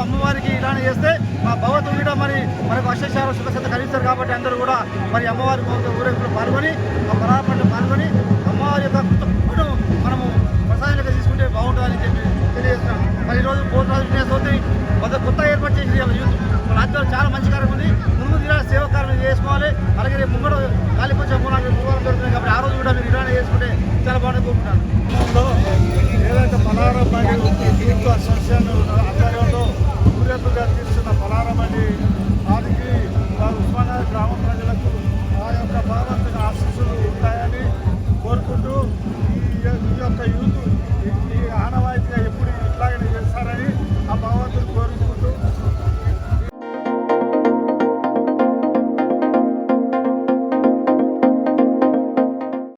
అమ్మవారికి ఇలానే చేస్తే మా భగవంతుడు కూడా మరి మనకు అష్టశాల సుఖసత కలిగిస్తారు కాబట్టి అందరూ కూడా మరి అమ్మవారి ఊరేగింపులో పాల్గొని ఆ పరాపంలో పాల్గొని అమ్మవారి యొక్క కృతజ్ఞతను మనము ప్రసాదంగా తీసుకుంటే బాగుంటుందని చెప్పి తెలియజేస్తున్నాం. మరి ఈరోజు పోతురాజు వినాయకచవితి కొత్త ఏర్పాటు చేసి యూత్ రాజ్యాలు చాలా మంచి కార్యం ఉంది. ముందు ఇలా సేవ కార్యం చేసుకోవాలి. అలాగే రేపు ముంగడు కాళీపంచ మూలాలు జరుగుతున్నాయి కాబట్టి ఆ రోజు కూడా మీరు ఇలానే చేసుకుంటే చాలా బాగుంటుంది కోరుకుంటున్నాను. ఏదైతే పలారా యూత్ అసోసియేషన్